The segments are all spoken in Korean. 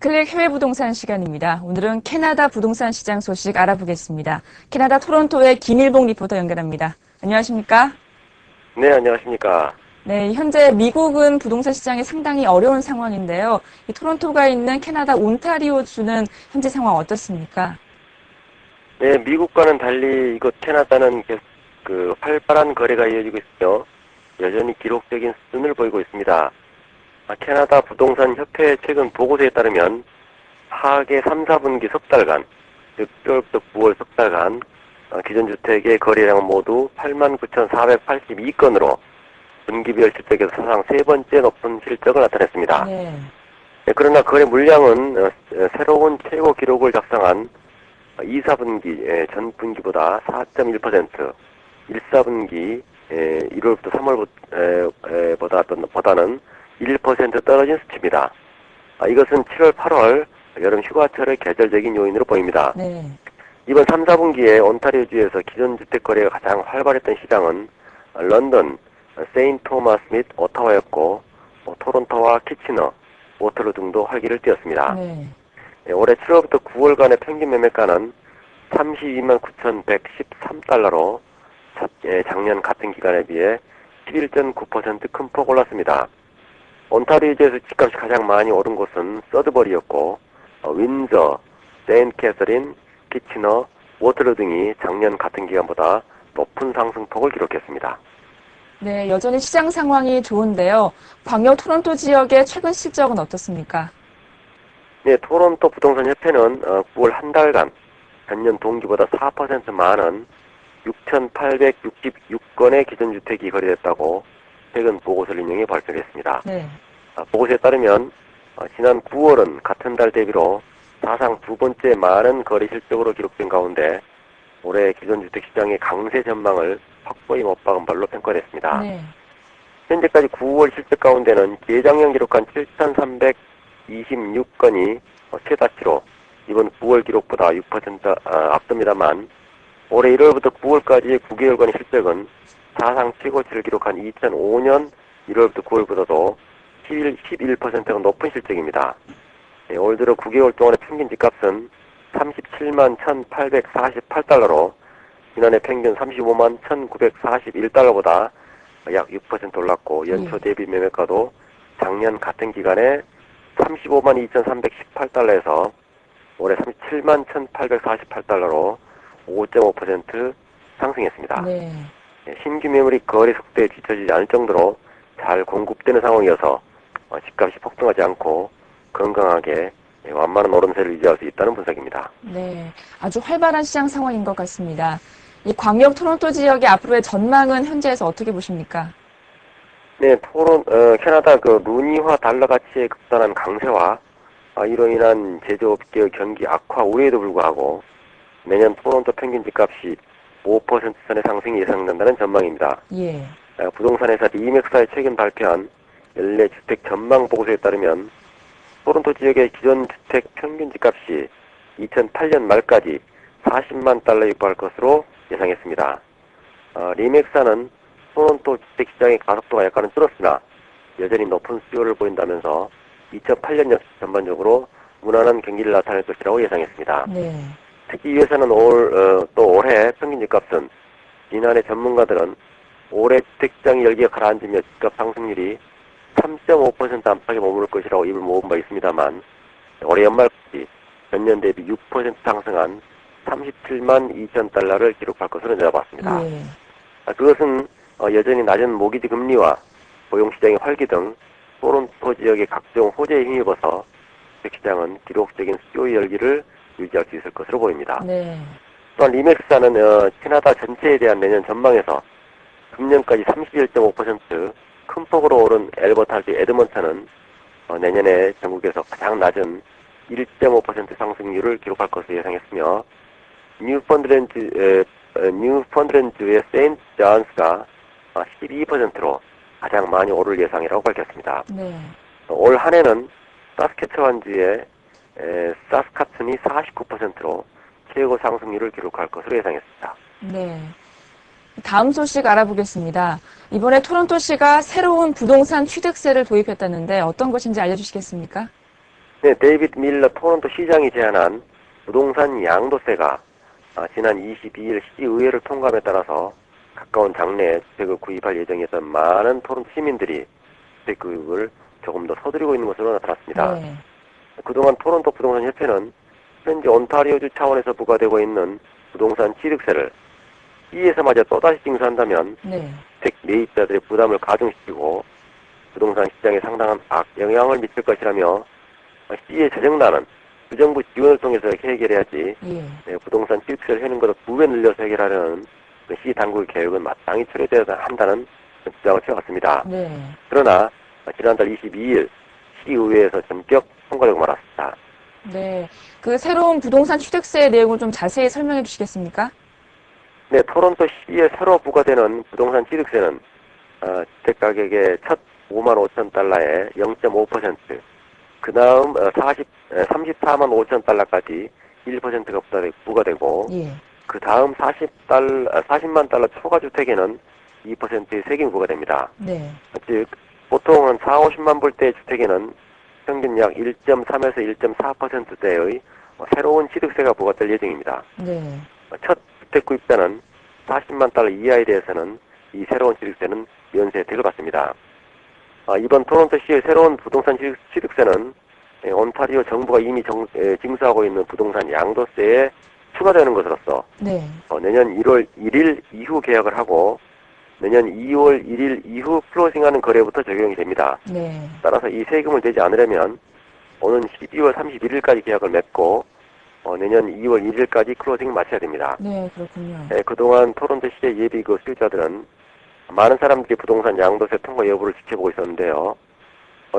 클릭 해외 부동산 시간입니다. 오늘은 캐나다 부동산 시장 소식 알아보겠습니다. 캐나다 토론토의 김일봉 리포터 연결합니다. 안녕하십니까? 네, 안녕하십니까. 네, 현재 미국은 부동산 시장이 상당히 어려운 상황인데요. 이 토론토가 있는 캐나다 온타리오주는 현재 상황 어떻습니까? 네, 미국과는 달리 이곳 캐나다는 계속 활발한 거래가 이어지고 있으며 여전히 기록적인 수준을 보이고 있습니다. 캐나다 부동산 협회 최근 보고서에 따르면 하계 3, 4분기 석 달간, 즉 1월부터 9월 석 달간 기존 주택의 거래량은 모두 89,482건으로 분기별 실적에서 사상 세 번째 높은 실적을 나타냈습니다. 네. 그러나 거래 물량은 새로운 최고 기록을 작성한 2, 4분기 전 분기보다 4.1%, 1, 4분기 1월부터 3월보다는 1% 떨어진 수치입니다. 이것은 7월, 8월 여름 휴가철의 계절적인 요인으로 보입니다. 네. 이번 3, 4분기에 온타리오주에서 기존 주택 거래가 가장 활발했던 시장은 런던, 세인트 토마스 및 오타와였고 토론토와 키치너, 워터루 등도 활기를 띠었습니다. 네. 올해 7월부터 9월간의 평균 매매가는 32만 9,113달러로 작년 같은 기간에 비해 11.9% 큰 폭 올랐습니다. 온타리오주에서 집값이 가장 많이 오른 곳은 서드버리였고 윈저, 세인트 캐서린, 키치너, 워터루 등이 작년 같은 기간보다 높은 상승폭을 기록했습니다. 네, 여전히 시장 상황이 좋은데요. 광역 토론토 지역의 최근 실적은 어떻습니까? 네, 토론토 부동산 협회는 9월 한 달간 전년 동기보다 4% 많은 6,866건의 기존 주택이 거래됐다고 최근 보고서를 인용해 발표했습니다. 네. 보고서에 따르면 지난 9월은 같은 달 대비로 사상 두 번째 많은 거래 실적으로 기록된 가운데 올해 기존 주택 시장의 강세 전망을 확고히 못 박은 발로 평가됐습니다. 네. 현재까지 9월 실적 가운데는 예작년 기록한 7,326건이 최다치로 이번 9월 기록보다 6% 앞섭니다만 올해 1월부터 9월까지의 9개월간의 실적은 사상 최고치를 기록한 2005년 1월부터 9월보다도 11%가 높은 실적입니다. 올 들어 9개월 동안의 평균 집값은 37만 1,848달러로 지난해 평균 35만 1,941달러보다 약 6% 올랐고 연초 대비 매매가도 작년 같은 기간에 35만 2,318달러에서 올해 37만 1,848달러로 5.5% 상승했습니다. 네. 신규 매물이 거래 속도에 뒤처지지 않을 정도로 잘 공급되는 상황이어서 집값이 폭등하지 않고 건강하게 완만한 오름세를 유지할 수 있다는 분석입니다. 네, 아주 활발한 시장 상황인 것 같습니다. 이 광역 토론토 지역의 앞으로의 전망은 현재에서 어떻게 보십니까? 네, 캐나다 루니화 달러 가치의 극단한 강세와 이로 인한 제조업계의 경기 악화 우려에도 불구하고 내년 토론토 평균 집값이 5% 선의 상승이 예상된다는 전망입니다. 예. 부동산 회사 리맥사의 최근 발표한 연례 주택 전망 보고서에 따르면 토론토 지역의 기존 주택 평균 집값이 2008년 말까지 40만 달러에 육박할 것으로 예상했습니다. 리맥사는 토론토 주택 시장의 가속도가 약간은 줄었으나 여전히 높은 수요를 보인다면서 2008년 역시 전반적으로 무난한 경기를 나타낼 것이라고 예상했습니다. 네. 특히 이 회사는 또 올해 평균 집값은 지난해 전문가들은 올해 주택시장의 열기가 가라앉으며 집값 상승률이 3.5% 안팎에 머무를 것이라고 입을 모은 바 있습니다만 올해 연말까지 전년 대비 6% 상승한 37만 2천 달러를 기록할 것으로 내다봤습니다. 예. 그것은 여전히 낮은 모기지 금리와 고용시장의 활기 등 토론토 지역의 각종 호재에 힘입어서 주택시장은 기록적인 수요 열기를 유지할 수 있을 것으로 보입니다. 네. 또한 리맥스사는 캐나다 전체에 대한 내년 전망에서 금년까지 31.5% 큰 폭으로 오른 엘버타주 에드먼턴은 내년에 전국에서 가장 낮은 1.5% 상승률을 기록할 것으로 예상했으며 뉴펀드랜드주의 세인트 존스가 12%로 가장 많이 오를 예상이라고 밝혔습니다. 네. 올 한 해는 사스캐처완주의 사스카툰이 49%로 최고 상승률을 기록할 것으로 예상했습니다. 네. 다음 소식 알아보겠습니다. 이번에 토론토시가 새로운 부동산 취득세를 도입했다는데 어떤 것인지 알려주시겠습니까? 네, 데이비드 밀러 토론토 시장이 제안한 부동산 양도세가 지난 22일 시의회를 통과함에 따라서 가까운 장래에 주택을 구입할 예정이었던 많은 토론토 시민들이 주택 구입을 조금 더 서두르고 있는 것으로 나타났습니다. 네. 그동안 토론토 부동산 협회는 현재 온타리오주 차원에서 부과되고 있는 부동산 취득세를 시에서마저 또다시 징수한다면 네. 주택 매입자들의 부담을 가중시키고 부동산 시장에 상당한 악영향을 미칠 것이라며 시의 재정난은 주정부 지원을 통해서 해결해야지 예. 부동산 취득세를 해는 것을 2배 늘려서 해결하려는 시 당국의 계획은 마땅히 철회되어야 한다는 주장을 펴왔습니다. 네. 그러나 지난달 22일 시의회에서 전격 통과되고 말았습니다. 네. 그 새로운 부동산 취득세 내용을 좀 자세히 설명해 주시겠습니까? 네, 토론토 시에 새로 부과되는 부동산 취득세는 주택 가격의 첫 5만 5천 달러에 0.5%, 그 다음 34만 5천 달러까지 1%가 부과되고, 예. 그 다음 40만 달러 초과 주택에는 2%의 세금이 부과됩니다. 네. 즉, 보통은 4, 50만 불대 주택에는 평균 약 1.3에서 1.4%대의 새로운 취득세가 부과될 예정입니다. 네. 첫 주택 구입자는 40만 달러 이하에 대해서는 이 새로운 취득세는 면세 혜택을 받습니다. 이번 토론토시의 새로운 부동산 취득세는 온타리오 정부가 이미 징수하고 있는 부동산 양도세에 추가되는 것으로서 네. 내년 1월 1일 이후 계약을 하고 내년 2월 1일 이후 클로징하는 거래부터 적용이 됩니다. 네. 따라서 이 세금을 내지 않으려면 오는 12월 31일까지 계약을 맺고 내년 2월 1일까지 클로징을 마쳐야 됩니다. 네, 그렇군요. 그동안 토론토시의 예비 수요자들은 많은 사람들이 부동산 양도세 통과 여부를 지켜보고 있었는데요.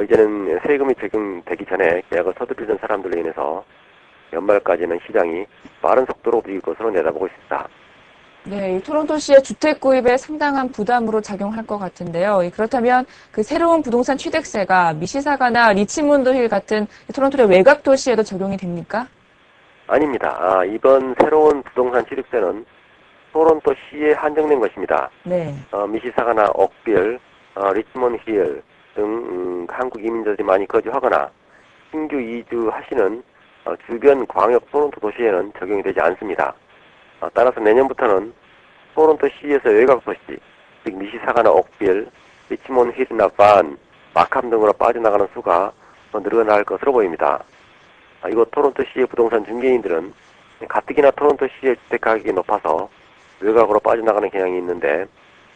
이제는 세금이 적용되기 전에 계약을 서두르는 사람들로 인해서 연말까지는 시장이 빠른 속도로 움직일 것으로 내다보고 있습니다. 네, 이 토론토시의 주택 구입에 상당한 부담으로 작용할 것 같은데요. 그렇다면 그 새로운 부동산 취득세가 미시사가나 리치몬드 힐 같은 토론토의 외곽 도시에도 적용이 됩니까? 아닙니다. 이번 새로운 부동산 취득세는 토론토시에 한정된 것입니다. 네. 미시사가나 옥빌, 리치몬드 힐 등 한국 이민자들이 많이 거주하거나 신규 이주하시는 주변 광역 토론토 도시에는 적용이 되지 않습니다. 따라서 내년부터는 토론토시에서 외곽 도시, 즉 미시사가나 옥빌, 리치몬드 힐이나 반, 마캄 등으로 빠져나가는 수가 더 늘어날 것으로 보입니다. 이곳 토론토시의 부동산 중개인들은 가뜩이나 토론토시의 주택 가격이 높아서 외곽으로 빠져나가는 경향이 있는데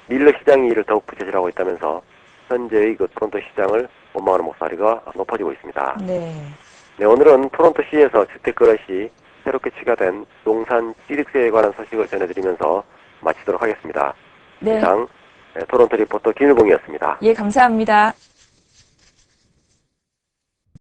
밀러 시장이 이를 더욱 부채질하고 있다면서 현재의 그 토론토 시장을 원망하는 목소리가 높아지고 있습니다. 네. 네, 오늘은 토론토시에서 주택 거래 시 새롭게 추가된 부동산 취득세에 관한 소식을 전해드리면서 마치도록 하겠습니다. 네. 이상 토론토 리포터 김일봉이었습니다. 예, 감사합니다.